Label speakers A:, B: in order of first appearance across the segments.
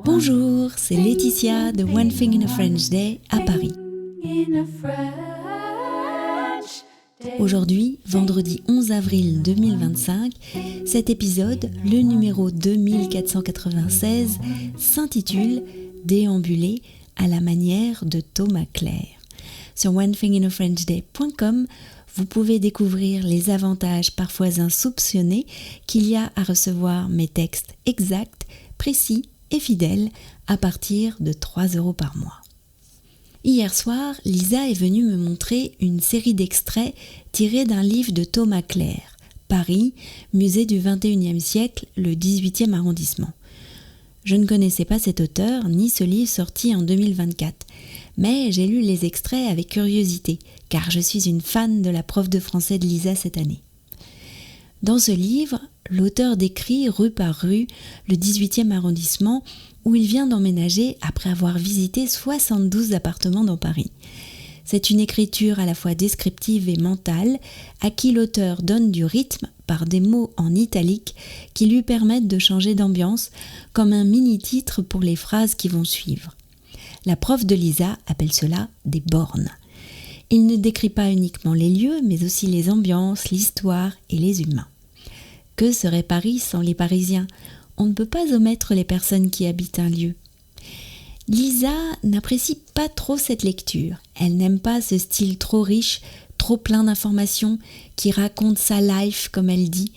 A: Bonjour, c'est Laetitia de One Thing in a French Day à Paris. Aujourd'hui, vendredi 11 avril 2025, cet épisode, le numéro 2496, s'intitule « Déambuler à la manière de Thomas Clair ». Sur onethinginafrenchday.com, vous pouvez découvrir les avantages parfois insoupçonnés qu'il y a à recevoir mes textes exacts, précis et fidèles à partir de 3 € par mois. Hier soir, Lisa est venue me montrer une série d'extraits tirés d'un livre de Thomas Clair, Paris, musée du XXIe siècle, le 18e arrondissement. Je ne connaissais pas cet auteur ni ce livre sorti en 2024, mais j'ai lu les extraits avec curiosité, car je suis une fan de la prof de français de Lisa cette année. Dans ce livre, l'auteur décrit rue par rue le 18e arrondissement où il vient d'emménager après avoir visité 72 appartements dans Paris. C'est une écriture à la fois descriptive et mentale, à qui l'auteur donne du rythme par des mots en italique qui lui permettent de changer d'ambiance, comme un mini-titre pour les phrases qui vont suivre. La prof de Lisa appelle cela des bornes. Il ne décrit pas uniquement les lieux, mais aussi les ambiances, l'histoire et les humains. Que serait Paris sans les Parisiens ? On ne peut pas omettre les personnes qui habitent un lieu. Lisa n'apprécie pas trop cette lecture. Elle n'aime pas ce style trop riche, trop plein d'informations, qui raconte sa life comme elle dit,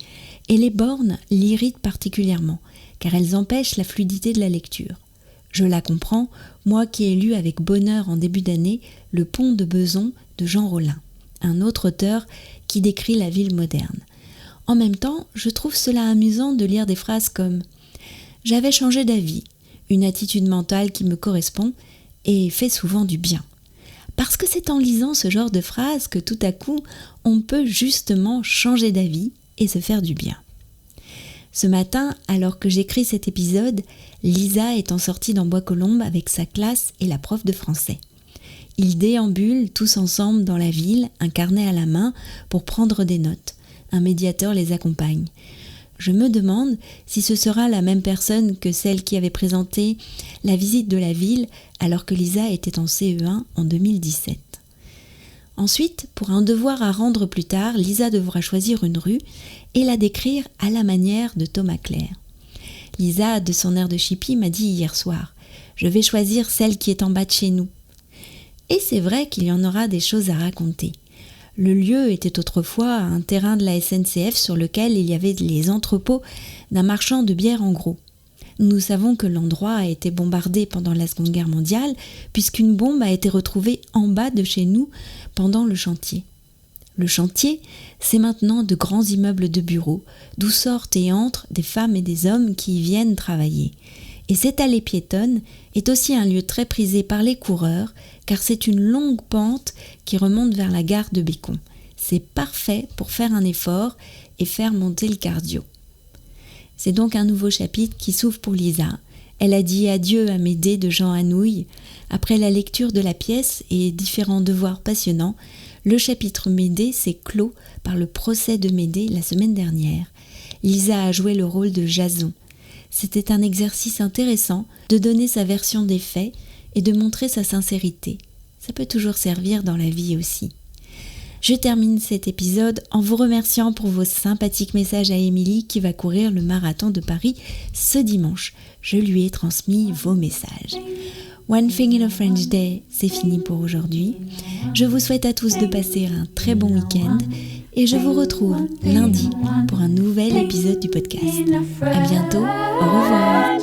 A: et les bornes l'irritent particulièrement, car elles empêchent la fluidité de la lecture. Je la comprends, moi qui ai lu avec bonheur en début d'année Le Pont de Beson de Jean Rollin, un autre auteur qui décrit la ville moderne. En même temps, je trouve cela amusant de lire des phrases comme « J'avais changé d'avis », une attitude mentale qui me correspond et fait souvent du bien. Parce que c'est en lisant ce genre de phrases que tout à coup, on peut justement changer d'avis et se faire du bien. Ce matin, alors que j'écris cet épisode, Lisa est en sortie dans Bois-Colombes avec sa classe et la prof de français. Ils déambulent tous ensemble dans la ville, un carnet à la main, pour prendre des notes. Un médiateur les accompagne. Je me demande si ce sera la même personne que celle qui avait présenté la visite de la ville alors que Lisa était en CE1 en 2017. Ensuite, pour un devoir à rendre plus tard, Lisa devra choisir une rue et la décrire à la manière de Thomas Clair. Lisa, de son air de chipie, m'a dit hier soir « Je vais choisir celle qui est en bas de chez nous ». Et c'est vrai qu'il y en aura des choses à raconter. Le lieu était autrefois un terrain de la SNCF sur lequel il y avait les entrepôts d'un marchand de bière en gros. Nous savons que l'endroit a été bombardé pendant la Seconde Guerre mondiale puisqu'une bombe a été retrouvée en bas de chez nous pendant le chantier. Le chantier, c'est maintenant de grands immeubles de bureaux d'où sortent et entrent des femmes et des hommes qui y viennent travailler. Et cette allée piétonne est aussi un lieu très prisé par les coureurs car c'est une longue pente qui remonte vers la gare de Bécon. C'est parfait pour faire un effort et faire monter le cardio. C'est donc un nouveau chapitre qui s'ouvre pour Lisa. Elle a dit adieu à Médée de Jean Anouilh. Après la lecture de la pièce et différents devoirs passionnants, le chapitre Médée s'est clos par le procès de Médée la semaine dernière. Lisa a joué le rôle de Jason. C'était un exercice intéressant de donner sa version des faits et de montrer sa sincérité. Ça peut toujours servir dans la vie aussi. Je termine cet épisode en vous remerciant pour vos sympathiques messages à Émilie qui va courir le marathon de Paris ce dimanche. Je lui ai transmis vos messages. One Thing in a French Day, c'est fini pour aujourd'hui. Je vous souhaite à tous de passer un très bon week-end et je vous retrouve lundi pour un nouvel épisode du podcast. À bientôt, au revoir.